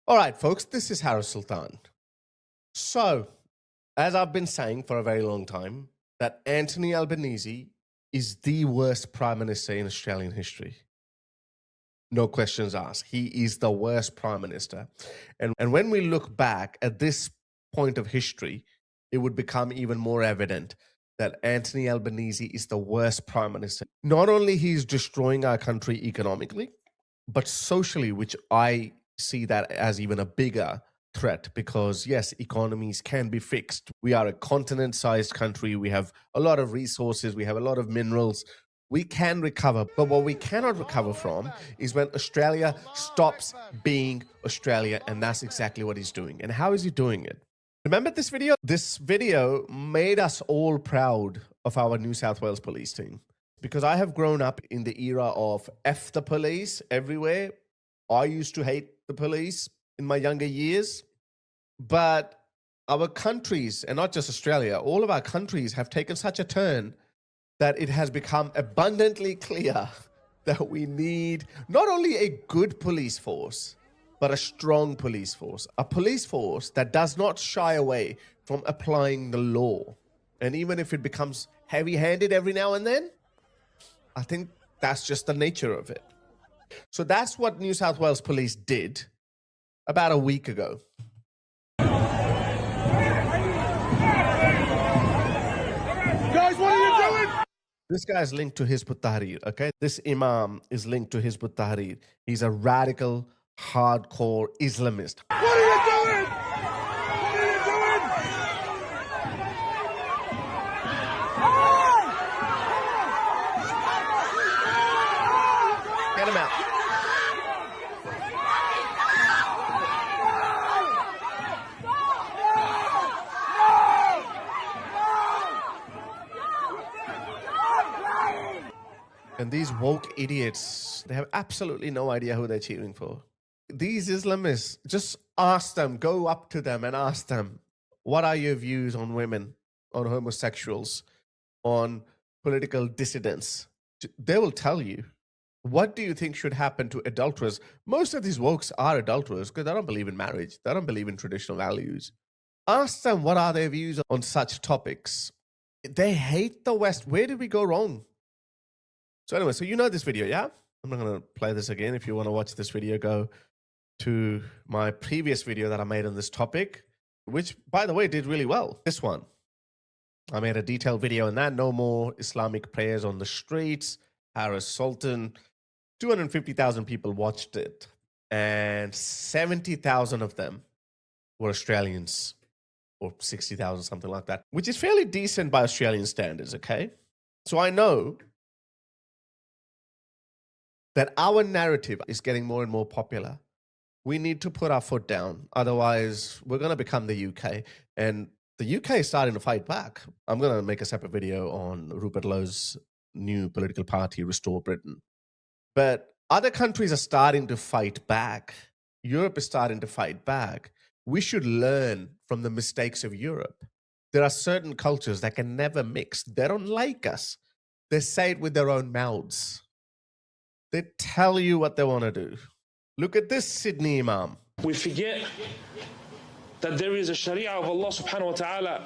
All right, folks, this is Harris Sultan. So, as I've been saying for a very long time, that Anthony Albanese is the worst prime minister in Australian history. No questions asked. He is the worst prime minister. And when we look back at this point of history, it would become even more evident that Anthony Albanese is the worst prime minister. Not only he's destroying our country economically, but socially, which I see that as even a bigger threat, because yes, economies can be fixed. We are a continent-sized country. We have a lot of resources. We have a lot of minerals. We can recover, but what we cannot recover from is when Australia stops being Australia, and that's exactly what he's doing. And how is he doing it? Remember this video? This video made us all proud of our New South Wales police team, because I have grown up in the era of F the police everywhere. I used to hate the police in my younger years, but our countries, and not just Australia, all of our countries have taken such a turn that it has become abundantly clear that we need not only a good police force, but a strong police force. A police force that does not shy away from applying the law. And even if it becomes heavy-handed every now and then, I think that's just the nature of it. So that's what New South Wales Police did about a week ago. Guys, what are you doing? This guy is linked to Hizb-ut-Tahrir, okay? This imam is linked to Hizb-ut-Tahrir. He's a radical, hardcore Islamist. What are you doing? What are you doing? Get him out. And these woke idiots, they have absolutely no idea who they're cheering for. These Islamists, just ask them, go up to them and ask them, what are your views on women, on homosexuals, on political dissidents? They will tell you. What do you think should happen to adulterers? Most of these wokes are adulterers because they don't believe in marriage. They don't believe in traditional values. Ask them what are their views on such topics. They hate the West. Where did we go wrong? So anyway, so you know this video, yeah? I'm not going to play this again. If you want to watch this video, go to my previous video that I made on this topic, which, by the way, did really well. This one. I made a detailed video on that. No more Islamic prayers on the streets. Harris Sultan. 250,000 people watched it. And 70,000 of them were Australians. Or 60,000, something like that. Which is fairly decent by Australian standards, okay? So I know that our narrative is getting more and more popular. We need to put our foot down. Otherwise, we're going to become the UK. And the UK is starting to fight back. I'm going to make a separate video on Rupert Lowe's new political party, Restore Britain. But other countries are starting to fight back. Europe is starting to fight back. We should learn from the mistakes of Europe. There are certain cultures that can never mix. They don't like us. They say it with their own mouths. They tell you what they want to do. Look at this Sydney Imam. We forget that there is a Sharia of Allah subhanahu wa ta'ala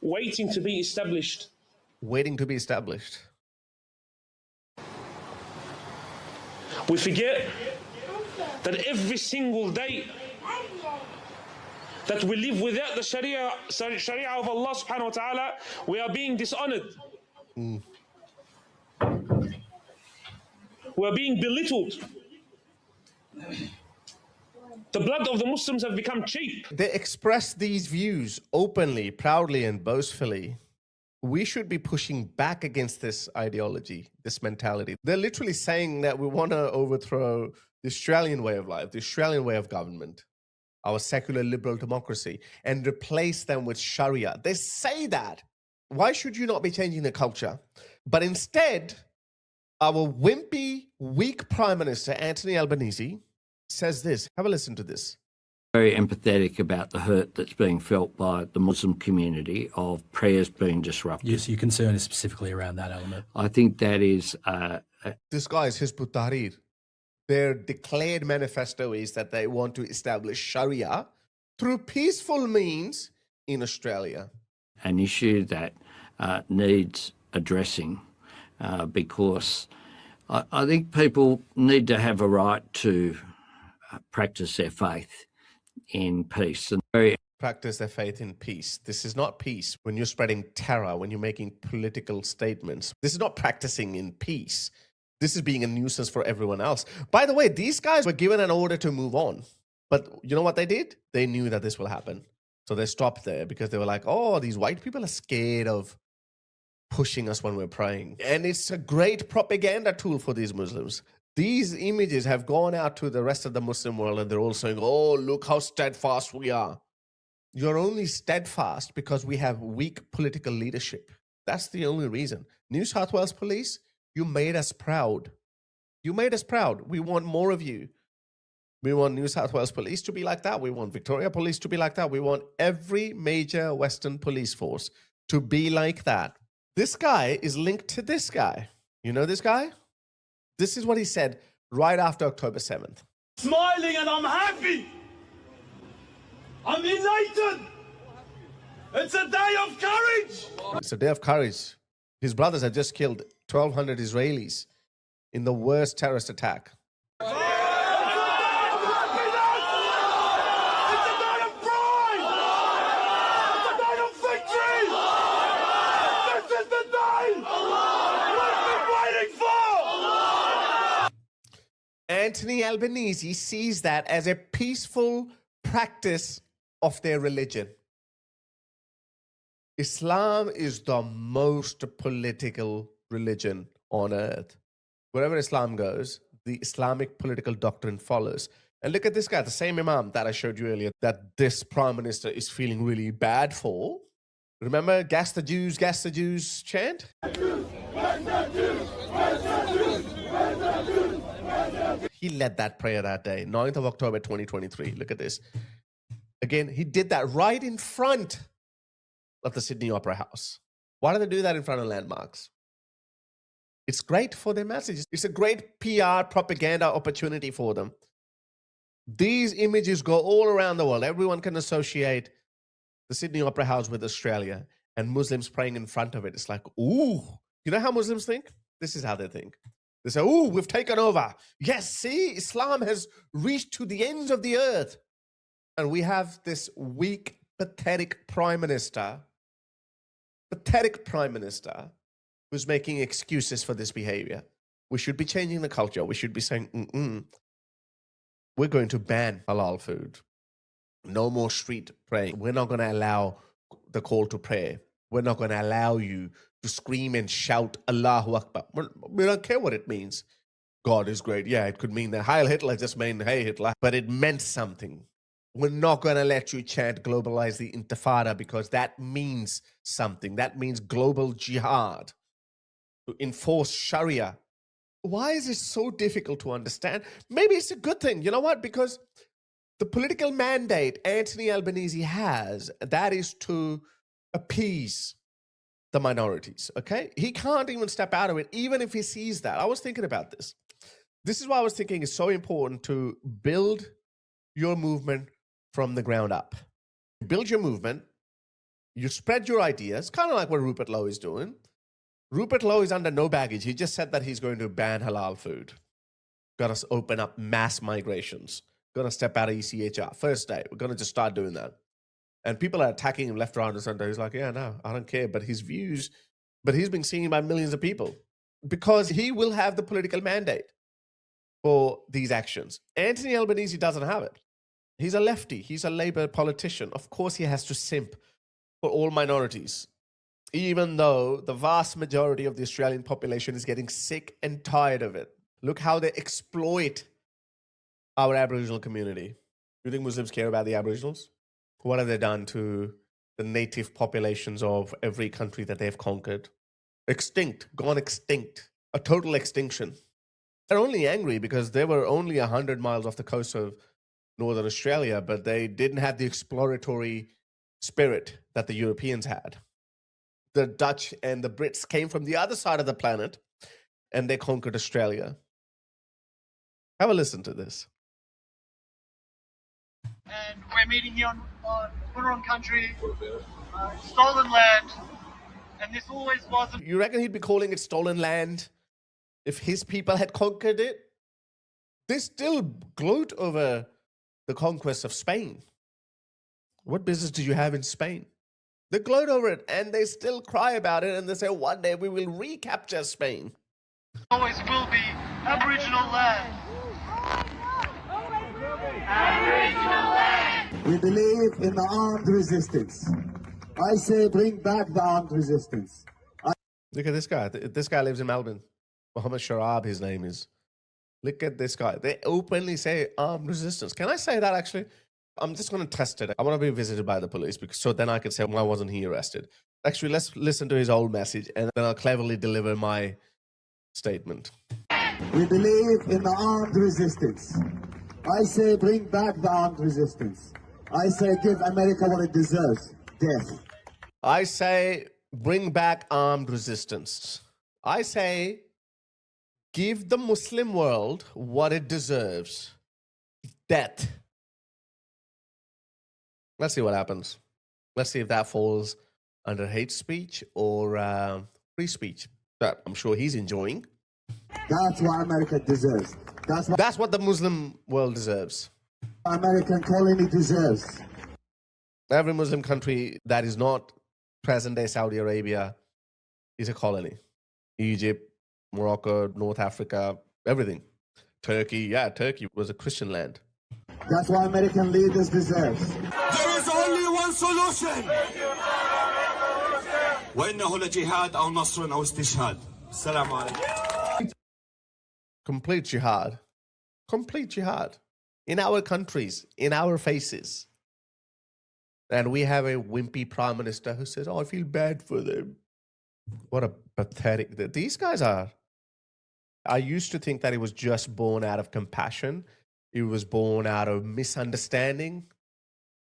waiting to be established. Waiting to be established. We forget that every single day that we live without the Sharia of Allah subhanahu wa ta'ala, we are being dishonored. We are being belittled. The blood of the Muslims have become cheap. They express these views openly, proudly, and boastfully. We should be pushing back against this ideology, this mentality. They're literally saying that we want to overthrow the Australian way of life, the Australian way of government, our secular liberal democracy, and replace them with Sharia. They say that. Why should you not be changing the culture? But instead, our wimpy, weak Prime Minister, Anthony Albanese, says this. Have a listen to this. Very empathetic about the hurt that's being felt by the Muslim community of prayers being disrupted. Yes, your concern is specifically around that element. I think that is... This guy is Hizb-ut-Tahrir. Their declared manifesto is that they want to establish Sharia through peaceful means in Australia. An issue that needs addressing because I think people need to have a right to practice their faith in peace. And Practice their faith in peace. This is not peace when you're spreading terror, when you're making political statements. This is not practicing in peace. This is being a nuisance for everyone else. By the way, these guys were given an order to move on. But you know what they did? They knew that this will happen. So they stopped there because they were like, oh, these white people are scared of pushing us when we're praying. And it's a great propaganda tool for these Muslims. These images have gone out to the rest of the Muslim world and they're all saying, oh, look how steadfast we are. You're only steadfast because we have weak political leadership. That's the only reason. New South Wales Police, you made us proud. You made us proud. We want more of you. We want New South Wales Police to be like that. We want Victoria Police to be like that. We want every major Western police force to be like that. This guy is linked to this guy. You know this guy? This is what he said right after October 7th. Smiling and I'm happy. I'm elated. It's a day of courage. It's a day of courage. His brothers had just killed 1,200 Israelis in the worst terrorist attack. It's a day of pride. It's a day of victory. This is the day we've been waiting for. Anthony Albanese sees that as a peaceful practice of their religion. Islam is the most political religion on earth. Wherever Islam goes, the Islamic political doctrine follows. And look at this guy, the same imam that I showed you earlier, that this prime minister is feeling really bad for. Remember, gas the Jews chant? He led that prayer that day, 9th of October 2023. Look at this. Again, he did that right in front of the Sydney Opera House. Why do they do that in front of landmarks? It's great for their message. It's a great PR propaganda opportunity for them. These images go all around the world. Everyone can associate the Sydney Opera House with Australia and Muslims praying in front of it. It's like, ooh. You know how Muslims think? This is how they think. They say, ooh, we've taken over. Yes, see, Islam has reached to the ends of the earth. And we have this weak, pathetic prime minister who's making excuses for this behavior. We should be changing the culture. We should be saying, we're going to ban halal food. No more street praying. We're not going to allow the call to prayer. We're not going to allow you to scream and shout Allahu Akbar. We don't care what it means. God is great. Yeah, it could mean that Heil Hitler just meant Hey Hitler, but it meant something. We're not going to let you chant globalize the intifada because that means something. That means global jihad to enforce Sharia. Why is it so difficult to understand? Maybe it's a good thing. You know what? Because the political mandate Anthony Albanese has, that is to appease the minorities, okay? He can't even step out of it, even if he sees that. I was thinking about this. This is why I was thinking it's so important to build your movement from the ground up. Build your movement, you spread your ideas, kind of like what Rupert Lowe is doing. Rupert Lowe is under no baggage. He just said that he's going to ban halal food. Got to open up mass migrations. Going to step out of ECHR. First day, we're going to just start doing that. And people are attacking him left, right, and center. He's like, yeah, no, I don't care. But his views, he's being seen by millions of people because he will have the political mandate for these actions. Anthony Albanese doesn't have it. He's a lefty. He's a Labour politician. Of course, he has to simp for all minorities, even though the vast majority of the Australian population is getting sick and tired of it. Look how they exploit our Aboriginal community. Do you think Muslims care about the Aboriginals? What have they done to the native populations of every country that they've conquered? Extinct, gone extinct, a total extinction. They're only angry because they were only 100 miles off the coast of Northern Australia, but they didn't have the exploratory spirit that the Europeans had. The Dutch and the Brits came from the other side of the planet and they conquered Australia. Have a listen to this. And we're meeting here on Wurrung country, stolen land, and this always wasn't. You reckon he'd be calling it stolen land if his people had conquered it? They still gloat over the conquest of Spain. What business do you have in Spain? They gloat over it and they still cry about it, and they say one day we will recapture Spain. Always will be Aboriginal land. We believe in the armed resistance. I say bring back the armed resistance. Look at this guy. This guy lives in Melbourne. Mohammed Sharab, his name is. Look at this guy. They openly say armed resistance. Can I say that actually? I'm just going to test it. I want to be visited by the police so then I can say, why wasn't he arrested? Actually, let's listen to his old message and then I'll cleverly deliver my statement. We believe in the armed resistance. I say bring back the armed resistance. I say give America what it deserves, death. I say bring back armed resistance. I say give the Muslim world what it deserves, death. Let's see what happens. Let's see if that falls under hate speech or free speech that I'm sure he's enjoying. That's what America deserves. That's what the Muslim world deserves. American colony deserves. Every Muslim country that is not present-day Saudi Arabia is a colony. Egypt, Morocco, North Africa, everything. Turkey, Turkey was a Christian land. That's what American leaders deserve. There is only one solution. وإنه لجهاد أو نصر أو استشهاد. السلام عليكم. Complete jihad. Complete jihad. In our countries, in our faces. And we have a wimpy prime minister who says, I feel bad for them. What a pathetic... These guys are... I used to think that it was just born out of compassion. It was born out of misunderstanding.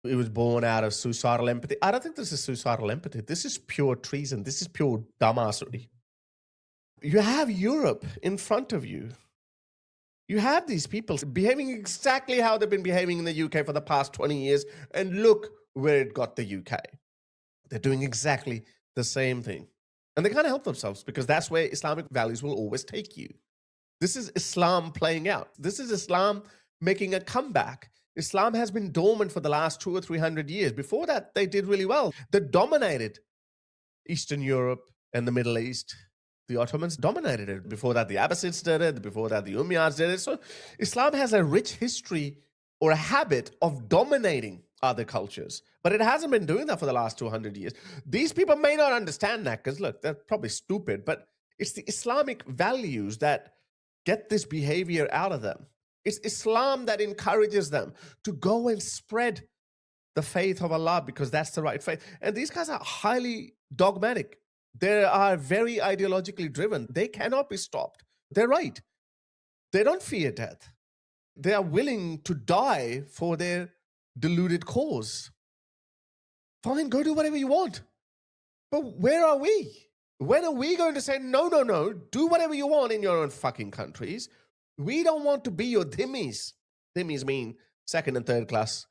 It was born out of suicidal empathy. I don't think this is suicidal empathy. This is pure treason. This is pure dumbassery. You have Europe in front of you. You have these people behaving exactly how they've been behaving in the UK for the past 20 years, and look where it got the UK. They're doing exactly the same thing. And they can't help themselves because that's where Islamic values will always take you. This is Islam playing out. This is Islam making a comeback. Islam has been dormant for the last 200 or 300 years. Before that, they did really well. They dominated Eastern Europe and the Middle East. The Ottomans dominated it. Before that, the Abbasids did it. Before that, the Umayyads did it. So Islam has a rich history or a habit of dominating other cultures. But it hasn't been doing that for the last 200 years. These people may not understand that because, look, they're probably stupid. But it's the Islamic values that get this behavior out of them. It's Islam that encourages them to go and spread the faith of Allah because that's the right faith. And these guys are highly dogmatic. They are very ideologically driven. They cannot be stopped. They're right. They don't fear death. They are willing to die for their deluded cause. Fine, go do whatever you want. But where are we? When are we going to say, no, no, no, do whatever you want in your own fucking countries? We don't want to be your dhimmis. Dhimmis mean second and third class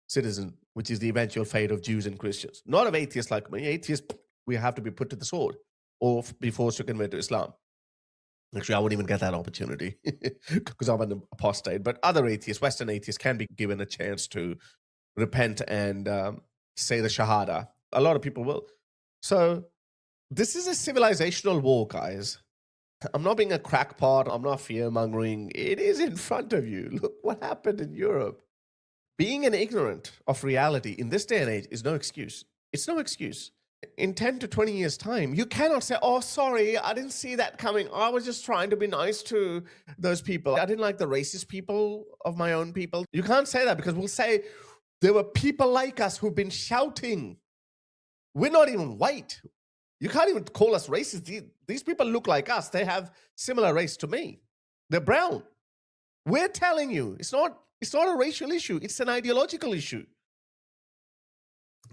citizen, which is the eventual fate of Jews and Christians. Not of atheists like me. Atheists, we have to be put to the sword or be forced to convert to Islam. Actually, I wouldn't even get that opportunity because I'm an apostate. But other atheists, Western atheists, can be given a chance to repent and say the Shahada. A lot of people will. So this is a civilizational war, guys. I'm not being a crackpot. I'm not fear-mongering. It is in front of you. Look what happened in Europe. Being an ignorant of reality in this day and age is no excuse. It's no excuse. In 10 to 20 years' time, you cannot say, oh, sorry, I didn't see that coming. I was just trying to be nice to those people. I didn't like the racist people of my own people. You can't say that because we'll say there were people like us who've been shouting. We're not even white. You can't even call us racist. These people look like us. They have similar race to me. They're brown. We're telling you, it's not a racial issue. It's an ideological issue.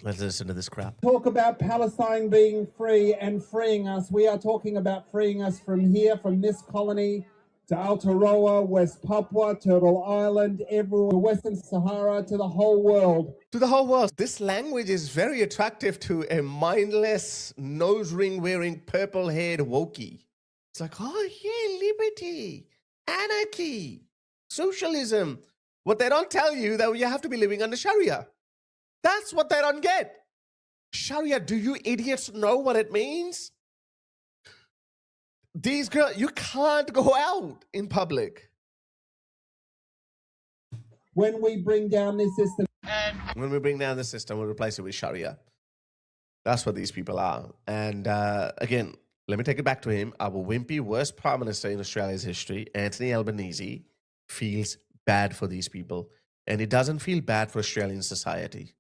Let's listen to this crap. Talk about Palestine being free and freeing us. We are talking about freeing us from here, from this colony, to Aotearoa, West Papua, Turtle Island, everywhere, Western Sahara, to the whole world. To the whole world. This language is very attractive to a mindless, nose ring wearing, purple haired wokey. It's like, oh yeah, liberty, anarchy, socialism. What they don't tell you that you have to be living under Sharia. That's what they don't get. Sharia, do you idiots know what it means? These girls, you can't go out in public. When we bring down this system, When we bring down the system, we'll replace it with Sharia. That's what these people are. And again, let me take it back to him. Our wimpy worst prime minister in Australia's history, Anthony Albanese, feels bad for these people. And he doesn't feel bad for Australian society,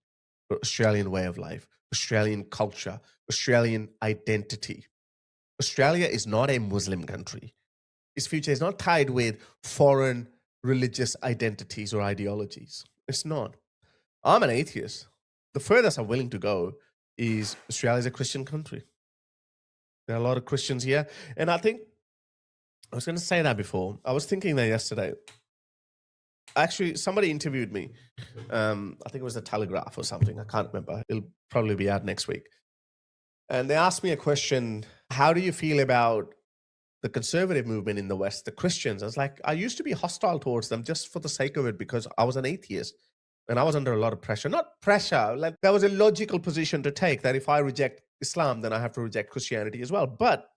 for Australian way of life, Australian culture, Australian identity. Australia is not a Muslim country. Its future is not tied with foreign religious identities or ideologies. It's not. I'm an atheist. The furthest I'm willing to go is Australia is a Christian country. There are a lot of Christians here. And I think, I was going to say that before. I was thinking that yesterday. Actually, somebody interviewed me. I think it was the Telegraph or something. I can't remember. It'll probably be out next week. And they asked me a question, how do you feel about the conservative movement in the West, the Christians? I was like, I used to be hostile towards them just for the sake of it because I was an atheist and I was under a lot of pressure. Not pressure, like that was a logical position to take, that if I reject Islam, then I have to reject Christianity as well. But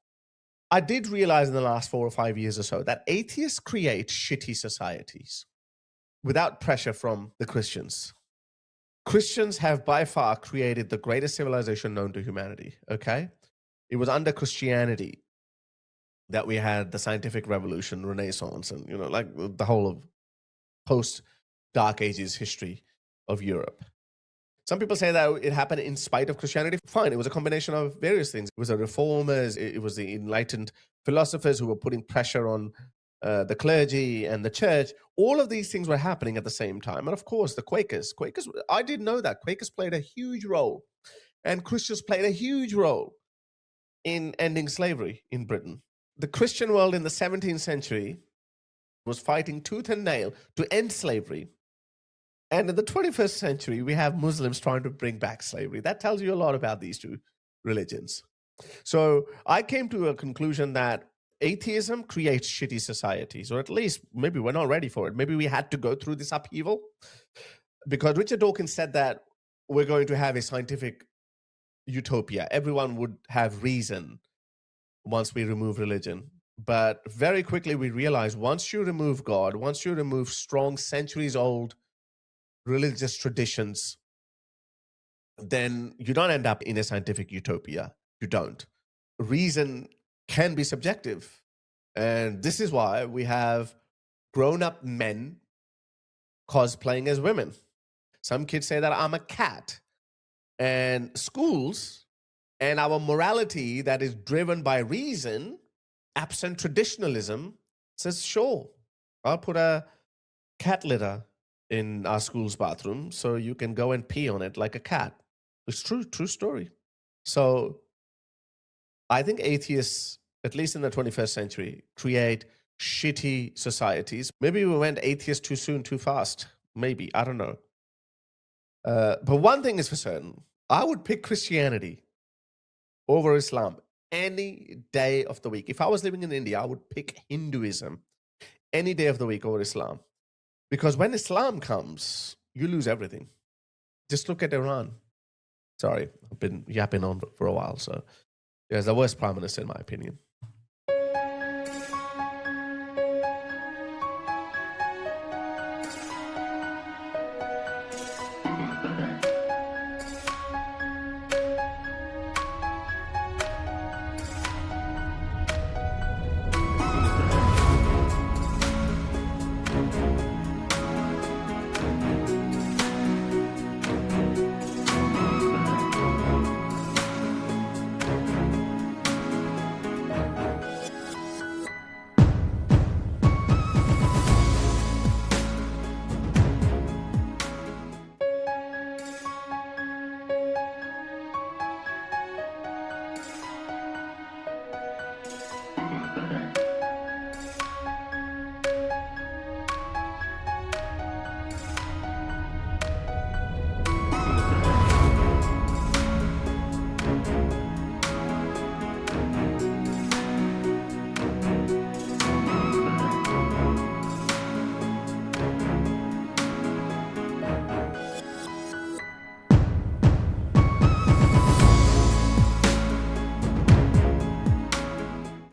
I did realize in the last 4 or 5 years or so that atheists create shitty societies without pressure from the Christians. Christians have by far created the greatest civilization known to humanity, okay? It was under Christianity that we had the scientific revolution, Renaissance, and, you know, like the whole of post-Dark Ages history of Europe. Some people say that it happened in spite of Christianity. Fine, it was a combination of various things. It was the reformers, it was the enlightened philosophers who were putting pressure on the clergy and the church. All of these things were happening at the same time. And of course, the Quakers, I didn't know that. Quakers played a huge role. And Christians played a huge role in ending slavery in Britain. The Christian world in the 17th century was fighting tooth and nail to end slavery. And in the 21st century, we have Muslims trying to bring back slavery. That tells you a lot about these two religions. So I came to a conclusion that atheism creates shitty societies, or at least maybe we're not ready for it. Maybe we had to go through this upheaval because Richard Dawkins said that we're going to have a scientific utopia. Everyone would have reason once we remove religion. But very quickly we realize once you remove God, once you remove strong centuries-old religious traditions, then you don't end up in a scientific utopia. You don't. Reason can be subjective. And this is why we have grown-up men cosplaying as women. Some kids say that I'm a cat. And schools and our morality that is driven by reason, absent traditionalism, says, sure, I'll put a cat litter in our school's bathroom so you can go and pee on it like a cat. It's true story. So I think atheists, at least in the 21st century, create shitty societies. Maybe we went atheist too soon, too fast. Maybe, I don't know. But one thing is for certain, I would pick Christianity over Islam any day of the week. If I was living in India, I would pick Hinduism any day of the week over Islam. Because when Islam comes, you lose everything. Just look at Iran. Sorry, I've been yapping on for a while. So, yeah, it's the worst prime minister in my opinion.